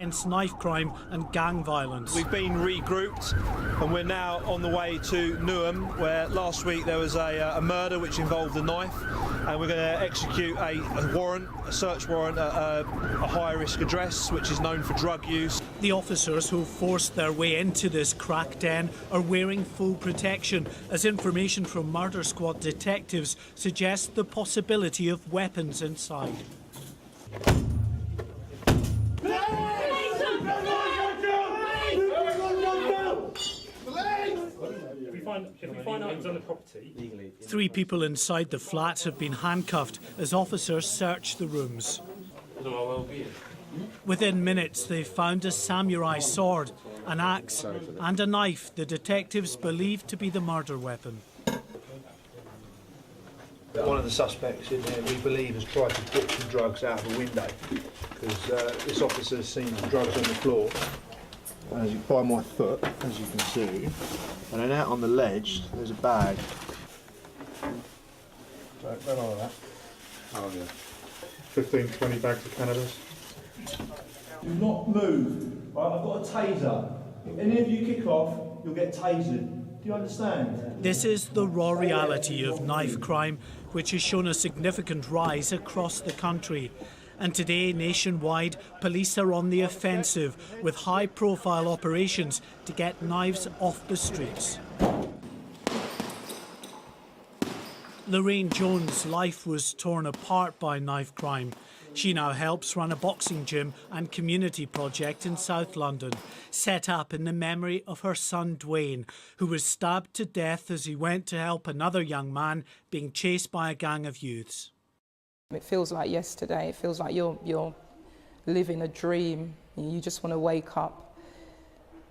against knife crime and gang violence. We've been regrouped and we're now on the way to Newham, where last week there was a murder which involved a knife, and we're going to execute a search warrant at a high-risk address which is known for drug use. The officers who forced their way into this crack den are wearing full protection, as information from Murder Squad detectives suggests the possibility of weapons inside. If we find items on the property... 3 people inside the flats have been handcuffed as officers search the rooms. Within minutes, they found a samurai sword, an axe and a knife the detectives believe to be the murder weapon. One of the suspects in there, we believe, has tried to get some drugs out of a window, because this officer has seen the drugs on the floor. By my foot, as you can see, and then out on the ledge there's a bag. Where are that? Oh yeah. 15, 20 bags of cannabis. Do not move. Right, I've got a taser. If any of you kick off, you'll get tasered. Do you understand? This is the raw reality of knife crime, which has shown a significant rise across the country. And today, nationwide, police are on the offensive with high-profile operations to get knives off the streets. Lorraine Jones' life was torn apart by knife crime. She now helps run a boxing gym and community project in South London, set up in the memory of her son Dwayne, who was stabbed to death as he went to help another young man being chased by a gang of youths. It feels like yesterday. It feels like you're living a dream. You just want to wake up.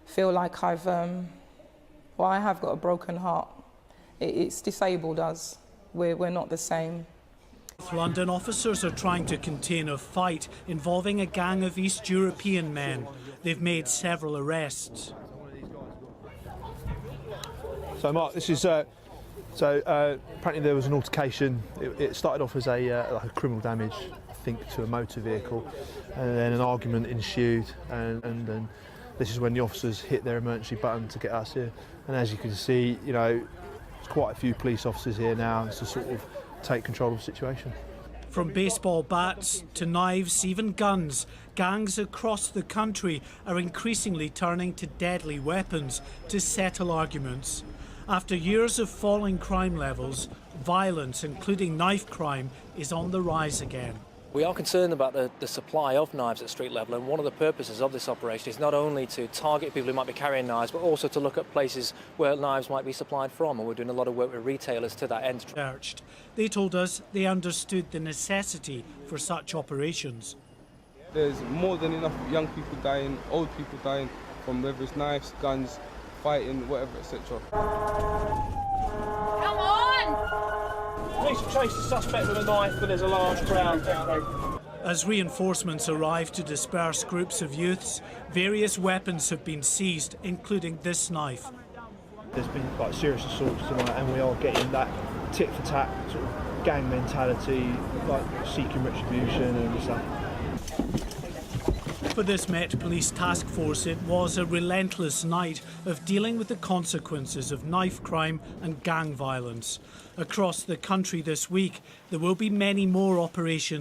Feel like I have got a broken heart. It's disabled us. We're not the same. London officers are trying to contain a fight involving a gang of East European men. They've made several arrests. So Mark, this is apparently there was an altercation. It started off as like a criminal damage, I think, to a motor vehicle, and then an argument ensued, and then this is when the officers hit their emergency button to get us here. And as you can see, you know, there's quite a few police officers here now to sort of take control of the situation. From baseball bats to knives, even guns, gangs across the country are increasingly turning to deadly weapons to settle arguments. After years of falling crime levels, violence, including knife crime, is on the rise again. We are concerned about the supply of knives at street level, and one of the purposes of this operation is not only to target people who might be carrying knives, but also to look at places where knives might be supplied from, and we're doing a lot of work with retailers to that end. They told us they understood the necessity for such operations. There's more than enough young people dying, old people dying, from whether it's knives, guns, fighting, whatever, etc. Come on! Police have chased the suspect with a knife, but there's a large crowd down there. As reinforcements arrive to disperse groups of youths, various weapons have been seized, including this knife. There's been quite serious assaults tonight, and we are getting that tit-for-tat sort of gang mentality, like seeking retribution and stuff. For this Met Police task force, it was a relentless night of dealing with the consequences of knife crime and gang violence. Across the country this week, there will be many more operations.